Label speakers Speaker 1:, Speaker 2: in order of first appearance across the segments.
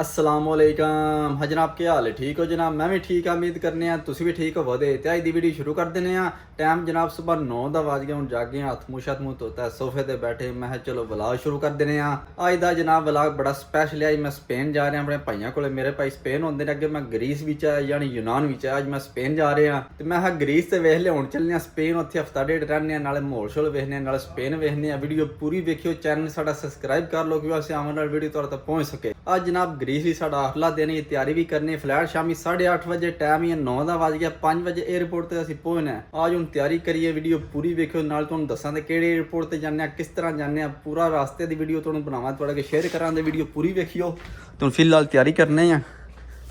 Speaker 1: अस्सलामुअलैकुम हाँ जनाब, क्या हाल है? ठीक हो जनाब? मैं भी ठीक हाँ, उम्मीद करने हैं तुसी भी ठीक हो। ते अज दी वीडियो शुरू कर देने हैं। टाइम जनाब सुबह 9 दा वज गया, हूँ जागे हथ मुँह धोता है, सोफे ते बैठे। मैं चलो व्लॉग शुरू कर देने हैं। अज दा जनाब व्लॉग बड़ा स्पैशल है। मैं स्पेन जा रहा अपने भाइयों को। मेरे भाई स्पेन होंगे ने, अगे मैं ग्रीस भी है यानी यूनान भी है। अज मैं स्पेन जा रहा तो मैं ग्रीस से वेख लिया, हूँ चलने स्पेन। उत्थे हफ्ता डेढ़ रहने, नाले माहौल शोल वेखने, नाले स्पेन वेखने। वीडियो पूरी देखियो, चैनल साडा सबसक्राइब कर लो क्योंकि असें आने वाली वीडियो तुहाडे तक पहुँच सके। अज जनाब ग्रीस भी साडा अगला दिन ही, तैयारी भी करनी। फ्लैट शामी 8:30 बजे, टाइम ही 9 का वज गया। 5 बजे एयरपोर्ट पर असीं पहुँचना है। आज हम तैयारी करिए, वीडियो पूरी देखियो, नाल तुहानूं दसां कि किहड़े एयरपोर्ट पर जाने, किस तरह जाने। पूरा रास्ते की वीडियो तुहानूं बनावां, तुहाडे अगे शेयर करां। वीडियो पूरी देखियो। तो फिलहाल तैयारी करने हैं,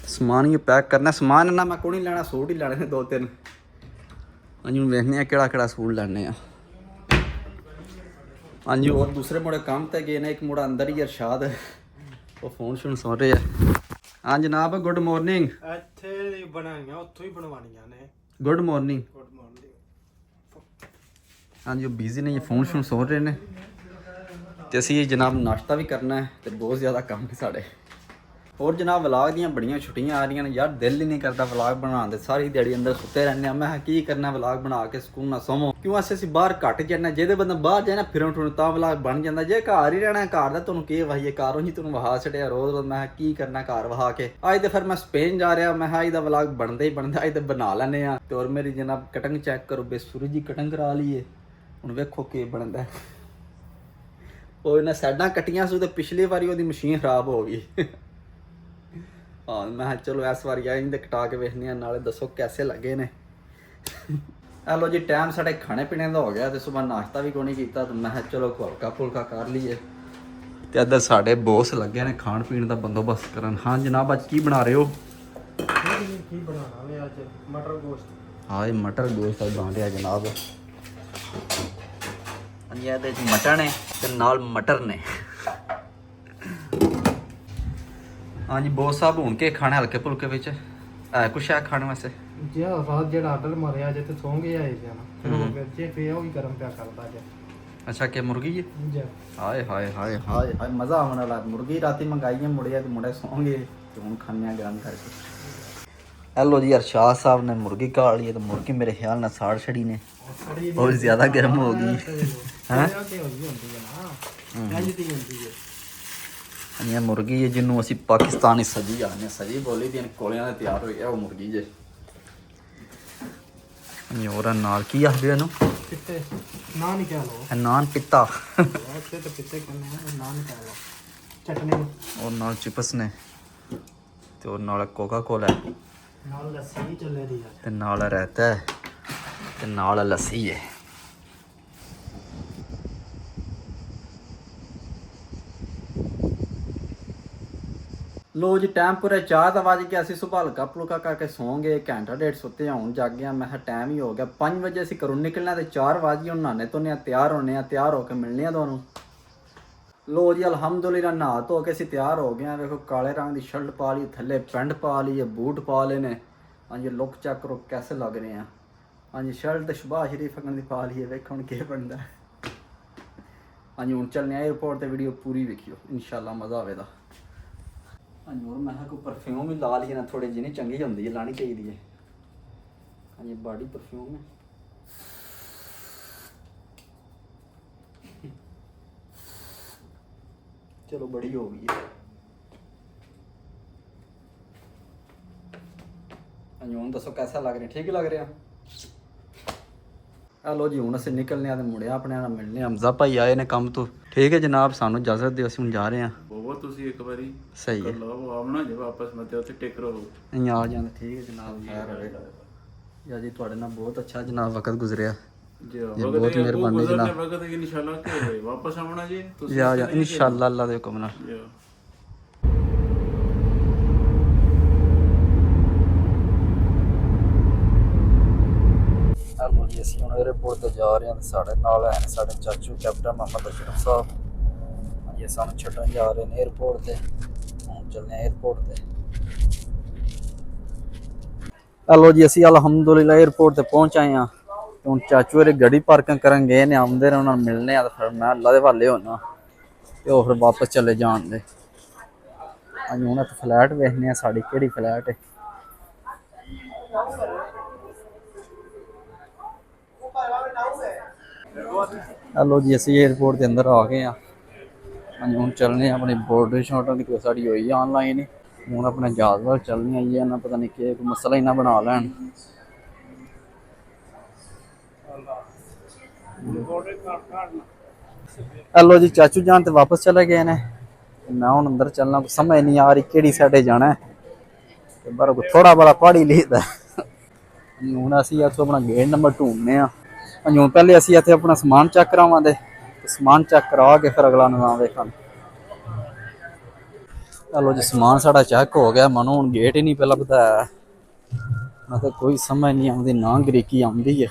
Speaker 1: समान ही पैक करना। समान ना मैं कोई नहीं लैना, सूट ही लैने ने 2-3। हाँ जी, हूँ वेखने हैं केड़ा सूट लैने आ। हाँ जी, और दूसरे मुड़े काम ते गए ने, एक मुड़ा अंदर ही अरशाद, वो फोन शोन सुन रहे हैं। हाँ जनाब, गुड मॉर्निंग।
Speaker 2: ਇੱਥੇ ਬਣਾਈਆਂ ਉੱਥੋਂ ਹੀ ਬਣਵਾਉਣੀਆਂ ਨੇ।
Speaker 1: Good morning.
Speaker 2: Good morning.
Speaker 1: हाँ जी, वो बिजी ने, ये फोन शोन सुन रहे हैं। तो असी जनाब नाश्ता भी करना है, तो बहुत ज़्यादा काम है साढ़े। और जनाब व्लॉग दी बड़ियां छुट्टियां आ रही हैं यार, दिल ही नहीं करता व्लॉग बनाने। सारी दिहाड़ी अंदर सुते रहने। मैं की करना व्लॉग बना के सुकून ना सोवो, क्यों असीं बाहर घट जाने। जे बंदा बाहर जाए ना फिरन टुरन, तां व्लॉग बन जाता। जे घर ही रहना, घर दा तुहानूं की वहाइए, घर ही तुहानूं वहा छड़िया रोज़। मैं की करना घर वहा के। अज तो फिर मैं स्पेन जा रहा। मैं अज दा व्लॉग बनता ही बनता, अज तो बना लैने आ। तो और मेरी जनाब कटिंग चैक करो, बेसुरी जी कटिंग करा लीए। हुण वेखो की बनदा। ਉਹ ਇਹਨਾਂ ਸਾਈਡਾਂ ਕੱਟੀਆਂ ਸੀ, ਤੇ ਪਿਛਲੀ ਵਾਰੀ ਉਹਦੀ ਮਸ਼ੀਨ ਖਰਾਬ ਹੋ ਗਈ। हाँ मैं चलो इस बार आए तो कटा के वेखने, नाले दसो कैसे लगे ने। हेलो जी, टाइम साढ़े खाने पीने का हो गया, तो सुबह नाश्ता भी कोई नहीं किया। तो मैं चलो हल्का फुल्का कर लीए। तो इधर साढ़े बॉस लगे ने खाण पीण का बंदोबस्त करन। हाँ जनाब, अज की बना रहे हो?
Speaker 2: ਕੀ ਬਣਾਉਣਾ ਵੇ ਅੱਜ? ਮਟਰ ਗੋਸ਼ਤ।
Speaker 1: हाँ ये मटर गोश्त बना रहा जनाब। ये मटन है ते नाल मटर ने। हाँ जी बॉस साहब, हूँ के खाने हल्के फुल्के विच है कुछ है खाने वास्ते?
Speaker 2: ਜੀ ਰਾਤ ਜਿਹੜਾ ਆਰਡਰ ਮਾਰਿਆ ਜੇ ਤੇ ਸੌਂ ਗਏ ਆਏ ਸੀ ਨਾ, ਫਿਰ ਉਹ ਜੇ ਫੇ ਉਹ ਵੀ ਗਰਮ ਪਿਆ ਕਰਦਾ ਜੇ।
Speaker 1: अच्छा क्या मुर्गी है?
Speaker 2: ਜੀ
Speaker 1: हाय हाय हाय हाय हाय, मज़ा आने वाला। मुर्गी राती मंगाई है, मुड़े तो मुड़े सौंगे, तो हूँ खाने गर्म करके। हेलो जी, अरशाद साहब ने मुर्गी काट ली है, तो मुर्गी मेरे ख्याल में साड़ छड़ी ने, बहुत ज़्यादा गर्म हो गई है। ये मुर्गी है जिन्हों असी पाकिस्तानी सजी आने, सजी बोली दी कोलियां ने तैयार हो गया वो मुर्गी जे। और नाल की आखदे इहनूं?
Speaker 2: ਪਿੱਤੇ ਨਾਨ ਹੀ ਕਹਿ ਲਓ।
Speaker 1: नान पित्ता।
Speaker 2: ਇੱਥੇ ਤਾਂ ਪਿੱਤੇ ਕਹਿੰਦੇ ਆ, ਨਾਨ ਹੀ ਕਹਿ ਲਓ। ਚਟਨੀ
Speaker 1: और नाल चिप्स ने, तो नाल कोका कोला है,
Speaker 2: ਨਾਲ ਲੱਸੀ ਵੀ ਚੱਲੇ ਦੀ ਆ।
Speaker 1: ते नाल रायता है, ते नाल लस्सी है। लो जी, टाइम पूरे 4 का बज गया। असीं सुबह हल्का फुल्का करके सौ गए, घंटा डेढ़ सुते हूँ जागे। मैं टाइम ही हो गया 5 बजे असीं घरों निकलना, तो 4 बज गए। हूँ नहाने धोने तैयार होने, तैयार होकर मिलने आ तुहानूं। लो जी अलहमदुलिल्लाह, नहा धो के असीं तैयार हो गए। देखो काले रंग की शर्ट पा ली, थल्ले पैंट पा ली है, बूट पा ले ने। हाँ जी लुक चेक करो कैसे लग रहे हैं। हाँ जी शर्ट तो शबाज शरीफ अगन की पा ली है, वेखो हुण केह् बनदा। हाँ जी हूँ चलने एयरपोर्ट ते, वीडियो पूरी वेखियो, इंशाल्लाह मज़ा आवेगा। हाँ जी, और मैं कोई परफ्यूम भी ला ली ना, थोड़ी जी नहीं चंगी होंगी है, लानी चाहिए है। हाँ जी बॉडी परफ्यूम है। चलो बड़ी हो गई है। हाँ जी हूँ दसो कैसा लग रहा? ठीक लग रहा? हेलो जी, हूँ असं निकलने तो मुड़े अपने मिलने। हमजा भाई आए ने काम तो। ठीक है जनाब, सानू इजाजत दो, असं जा रहे हैं।
Speaker 3: बहुत तुसी एक बारी
Speaker 1: सही है,
Speaker 3: कर लो आवना जे वापस मत उत्ते टिक रहो।
Speaker 1: नहीं आ जाते। ठीक है जनाब, खैर रहे या जी, थोड़े नाल बहुत अच्छा जनाब वक्त गुजरिया
Speaker 3: जी
Speaker 1: जी, बहुत मेहरबानी जनाब।
Speaker 3: वक्त इंशाल्लाह के वापस आवना जी तुसी
Speaker 1: या इंशाल्लाह अल्लाह दे हुक्म नाल।
Speaker 3: जी
Speaker 1: हेलो जी, ਅਸੀਂ ਹੁਣ 에어ਪੋਰਟ ਤੇ ਜਾ ਰਹੇ ਹਾਂ ਤੇ ਸਾਡੇ ਨਾਲ ਹੈ ਸਾਡੇ ਚਾਚੂ ਕੈਪਟਨ ਮੁਹੰਮਦ ਅਸ਼ਰਫ ਸਾਹਿਬ। ਇਹ ਸਾਨੂੰ ਛੱਡਣ ਜਾ ਰਹੇ ਨੇ 에어ਪੋਰਟ ਤੇ। ਹੁਣ ਚੱਲਦੇ ਹਾਂ 에어ਪੋਰਟ ਤੇ। हेलो जी, ਅਸੀਂ ਅਲਹਮਦੁਲਿਲਾ 에어ਪੋਰਟ ਤੇ ਪਹੁੰਚ ਆਏ ਹਾਂ। ਹੁਣ ਚਾਚੂ ਇਹਦੀ ਗੱਡੀ ਪਾਰਕਿੰਗ ਕਰਨ ਗਏ ਨੇ, ਆਉਂਦੇ ਨੇ ਉਹਨਾਂ ਨੂੰ ਮਿਲਣੇ ਆ। ਤੇ ਫਿਰ ਮੈਂ ਅੱਲਾ ਦੇ ਹਵਾਲੇ ਹੋਣਾ ਤੇ ਉਹ ਫਿਰ ਵਾਪਸ ਚਲੇ ਜਾਣ ਦੇ। ਅਸੀਂ ਹੁਣ ਇੱਥੇ ਫਲੈਟ ਵੇਖਦੇ ਆ ਸਾਡੀ ਕਿਹੜੀ ਫਲੈਟ ਹੈ। ਹਲੋ ਜੀ ਅਸੀਂ 에어ਪੋਰਟ ਦੇ ਅੰਦਰ ਆ ਗਏ ਆ। ਹਾਂਜੀ ਹੁਣ ਚੱਲਨੇ ਆ ਆਪਣੀ ਬੋਰਡਰ ਸ਼ਾਟਾਂ ਦੀ ਸਾਡੀ ਹੋਈ ਆ ਆਨਲਾਈਨ ਹੀ। ਹੁਣ ਆਪਣੇ ਜਹਾਜ਼ ਵੱਲ ਚੱਲਨੇ ਆ ਜੀ। ਇਹਨਾਂ ਪਤਾ ਨਹੀਂ ਕੀ ਕੋਈ ਮਸਲਾ ਹੀ ਨਾ ਬਣਾ ਲੈਣ। ਹਲੋ ਜੀ ਚਾਚੂ ਜਾਨ ਤੇ ਵਾਪਸ ਚਲੇ ਗਏ ਨੇ। ਮੈਂ ਹੁਣ ਅੰਦਰ ਚੱਲਣਾ ਸਮਝ ਨਹੀਂ ਆ ਰਹੀ ਕਿਹੜੀ ਸਾਈਡੇ ਜਾਣਾ ਤੇ ਪਰ ਥੋੜਾ ਬੜਾ ਪਹਾੜੀ ਲਿਖਦਾ। ਹੁਣ ਅਸੀਂ ਇੱਥੋਂ ਆਪਣਾ ਗੇਟ ਨੰਬਰ ਢੂੰਡਨੇ ਆ। ਹੁਣ ਪਹਿਲੇ ਅਸੀਂ ਇੱਥੇ ਆਪਣਾ ਸਮਾਨ ਚੈੱਕ ਕਰਾਵਾਂਗੇ ਤੇ ਸਮਾਨ ਚੈੱਕ ਕਰਾ ਕੇ ਫਿਰ ਅਗਲਾ ਨਿਜ਼ਾਮ ਵੇਖਾਂਗੇ। ਚਲੋ ਜੀ ਸਮਾਨ ਸਾਡਾ ਚੈੱਕ ਹੋ ਗਿਆ। ਮੈਨੂੰ ਹੁਣ ਗੇਟ ਹੀ ਨਹੀਂ ਪਤਾ ਲੱਭਦਾ। ਮੈਂ ਤਾਂ ਕੋਈ ਸਮਝ ਨਹੀਂ ਆਉਂਦੀ ਨਾ ਗਰੀਕੀ ਆਉਂਦੀ ਹੈ।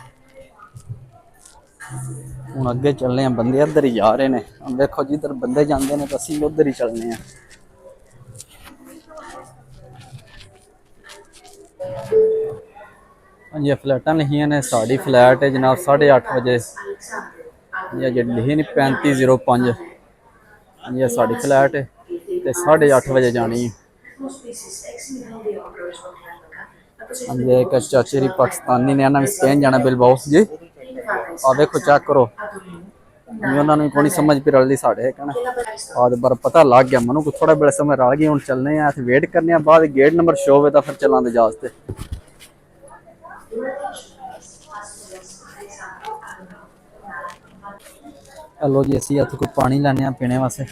Speaker 1: ਹੁਣ ਅੱਗੇ ਚੱਲਨੇ ਆ ਬੰਦੇ ਇੱਧਰ ਹੀ ਜਾ ਰਹੇ ਨੇ। ਹੁਣ ਵੇਖੋ ਜਿੱਧਰ ਬੰਦੇ ਜਾਂਦੇ ਨੇ ਤਾਂ ਅਸੀਂ ਉੱਧਰ ਹੀ ਚੱਲਨੇ ਆ। ਹਾਂਜੀ ਫਲੈਟਾਂ ਲਿਖੀਆਂ ਨੇ ਸਾਡੀ ਫਲੈਟ ਹੈ ਜਨਾਬ 8:30 ਵਜੇ। ਇਹ ਜਿਹੜੀ ਲਿਖੀ ਨਹੀਂ 3505 ਇਹ ਸਾਡੀ ਫਲੈਟ ਹੈ ਤੇ 8:30 ਵਜੇ ਜਾਣੀ ਹੈ। ਹਾਂਜੀ ਇੱਕ ਚਾਚੇ ਦੀ ਪਾਕਿਸਤਾਨੀ ਨੇ ਇਹਨਾਂ ਵੀ ਸਪੇਨ ਜਾਣਾ ਬਿਲਬਾਓ ਜੀ। ਆ ਵੇਖੋ ਚੈੱਕ ਕਰੋ ਉਹਨਾਂ ਨੂੰ ਕੋਈ ਸਮਝ ਪੀ ਰਲਦੀ ਸਾਡੇ ਕਹਿਣਾ ਆਦ ਪਰ ਪਤਾ ਲੱਗ ਗਿਆ ਮੈਨੂੰ ਕੋਈ ਥੋੜਾ ਬੜਾ ਸਮਝ ਰਲ ਗਈ। ਹੁਣ ਚੱਲਨੇ ਆ ਇੱਥੇ ਵੇਟ ਕਰਨੇ ਆ ਬਾਅਦ ਗੇਟ ਨੰਬਰ ਸ਼ੋ ਹੋਵੇ ਤਾਂ ਫਿਰ ਚੱਲਾਂਗੇ ਜਹਾਜ਼ ਤੇ। ਹਲੋ ਜੀ ਅਸੀਂ ਇੱਥੇ ਕੋਈ ਪਾਣੀ ਲੈਣੇ ਆ ਪੀਣੇ ਵਾਸਤੇ।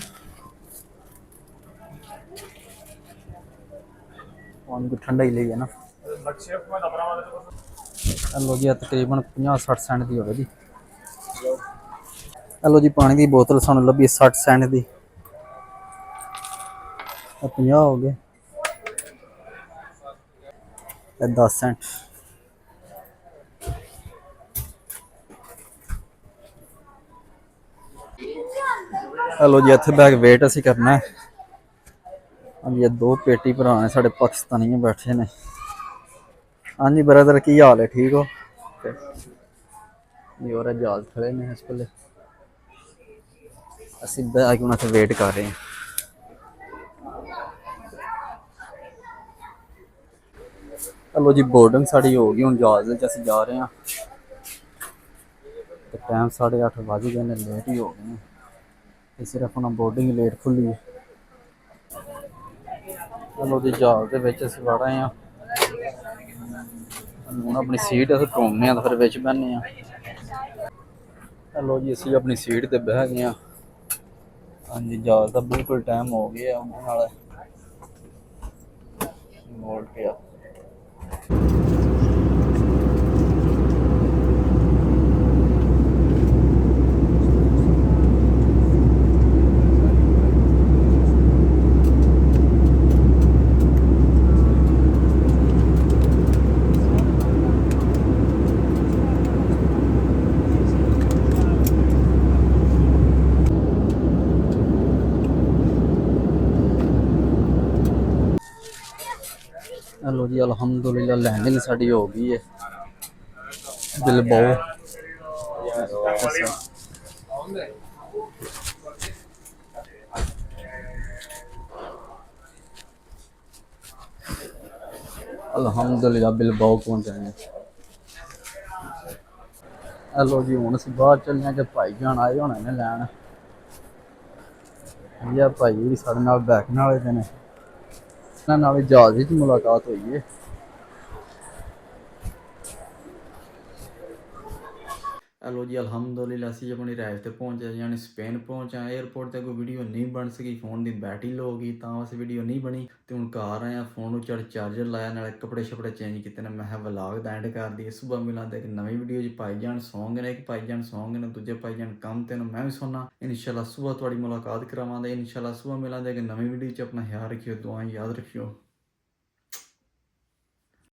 Speaker 1: ਪਾਣੀ ਕੋਈ ਠੰਡਾ ਹੀ ਲਈਏ ਨਾ। ਹਲੋ ਜੀ ਤਕਰੀਬਨ 50-60 ਸੈਂਟ ਦੀ ਹੋਵੇਗੀ। ਹਲੋ ਜੀ ਪਾਣੀ ਦੀ ਬੋਤਲ ਸਾਨੂੰ ਲੱਭੀ 60 ਸੈਂਟ ਦੀ। 50 ਹੋ ਗਏ 10 ਸੈਂਟ। ਹਲੋ ਜੀ ਇੱਥੇ ਬੈਗ ਵੇਟ ਅਸੀਂ ਕਰਨਾ ਹੈ। ਹਾਂਜੀ ਇਹ ਦੋ ਪੇਟੀ ਭਰਾ ਨੇ ਸਾਡੇ ਪਾਕਿਸਤਾਨੀ ਬੈਠੇ ਨੇ। ਹਾਂਜੀ ਬ੍ਰਦਰ ਕੀ ਹਾਲ ਹੈ ਠੀਕ ਹੋ ਜੀ। ਹੋਰ ਜਹਾਜ਼ ਖੜੇ ਨੇ ਇਸ ਵੇਲੇ ਅਸੀਂ ਬੈਗ ਉਹਨਾਂ ਤੇ ਵੇਟ ਕਰ ਰਹੇ ਹਾਂ। ਹਲੋ ਜੀ ਬੋਰਡਿੰਗ ਸਾਡੀ ਹੋ ਗਈ। ਹੁਣ ਜਹਾਜ਼ ਵਿੱਚ ਅਸੀਂ ਜਾ ਰਹੇ ਹਾਂ ਤੇ ਟਾਈਮ 8:30 ਵੱਜ ਗਏ ਨੇ ਲੇਟ ਹੀ ਹੋ ਗਏ ਤੇ ਸਿਰਫ ਹੁਣ ਬੋਰਡਿੰਗ ਲੇਟ ਖੁੱਲੀ ਹੈ। ਹਲੋ ਜੀ ਜਹਾਜ਼ ਦੇ ਵਿੱਚ ਅਸੀਂ ਵੜ ਆਏ ਹਾਂ। ਹੁਣ ਆਪਣੀ ਸੀਟ ਅਸੀਂ ਘੁੰਮਨੇ ਆ ਤਾਂ ਫਿਰ ਵਿੱਚ ਬਹਿੰਦੇ ਹਾਂ। ਹਲੋ ਜੀ ਅਸੀਂ ਆਪਣੀ ਸੀਟ ਤੇ ਬਹਿ ਗਏ ਹਾਂ। ਹਾਂਜੀ ਜਹਾਜ਼ ਦਾ ਬਿਲਕੁਲ ਟਾਈਮ ਹੋ ਗਿਆ ਉਹਨਾਂ ਨਾਲ ਮੋੜ ਪਿਆ। ਹਲੋ ਜੀ ਅਲਹਮਦੁਲਿਲਾ ਲੈਂਡਿੰਗ ਸਾਡੀ ਹੋ ਗਈ ਹੈ ਬਿਲਬਾਓ। ਅਲਹਮਦੁਲਿਲਾ ਬਿਲਬਾਓ ਪਹੁੰਚ ਗਏ। ਹਲੋ ਜੀ ਹੁਣ ਅਸੀਂ ਬਾਹਰ ਚੱਲੇ ਕਿ ਭਾਈ ਜਾਨ ਆਏ ਹੋਣੇ ਨੇ ਲੈਣ। ਇਹ ਭਾਈ ਵੀ ਸਾਡੇ ਨਾਲ ਬੈਠਣ ਵਾਲੇ ਦੇ ਨੇ। ਇਹਨਾਂ ਨਾਲ ਜਹਾਜ਼ ਵਿੱਚ ਮੁਲਾਕਾਤ ਹੋਈ ਹੈ। ਹਲੋ ਜੀ ਅਲਹਮਦੁਲਿਲਾ ਅਸੀਂ ਆਪਣੀ ਰਾਈਡ ਤੇ ਪਹੁੰਚੇ ਯਾਨੀ ਸਪੇਨ ਪਹੁੰਚਾ। 에어ਪੋਰਟ ਤੇ ਕੋਈ ਵੀਡੀਓ ਨਹੀਂ ਬਣ ਸਕੀ ਫੋਨ ਦੀ ਬੈਟਰੀ ਲੋ ਹੋ ਗਈ ਤਾਂ ਉਸ ਵੀਡੀਓ ਨਹੀਂ ਬਣੀ ਤੇ ਹੁਣ ਘਰ ਆਇਆ ਫੋਨ ਨੂੰ ਚਾਰਜਰ ਲਾਇਆ ਨਾਲੇ ਕੱਪੜੇ ਸ਼ਪੜੇ ਚੇਂਜ ਕੀਤੇ ਨੇ। ਮੈਂ ਕਿਹਾ ਵਲੌਗ ਦਾ ਐਂਡ ਕਰ ਦਈਏ। ਸੁਬਹ ਮਿਲਾਂਗੇ ਇੱਕ ਨਵੀਂ ਵੀਡੀਓ 'ਚ। ਭਾਈਜਾਨ ਸੌਂਗ ਨੇ ਇੱਕ ਭਾਈਜਾਨ ਸੌਂਗ ਨੇ ਦੂਜੇ ਭਾਈਜਾਨ ਕੰਮ ਤੇ ਨੂੰ ਮੈਂ ਵੀ ਸੌਣਾ। ਇਨਸ਼ਾਅੱਲਾ ਸੁਬਹ ਤੁਹਾਡੀ ਮੁਲਾਕਾਤ ਕਰਾਵਾਂਗੇ। ਇਨਸ਼ਾਅੱਲਾ ਸੁਬਹ ਮਿਲਾਂਗੇ ਇੱਕ ਨਵੀਂ ਵੀਡੀਓ 'ਚ। ਆਪਣਾ ਖਿਆਲ ਰੱਖਿਓ ਦੁਆ ਯਾਦ ਰੱਖਿਓ।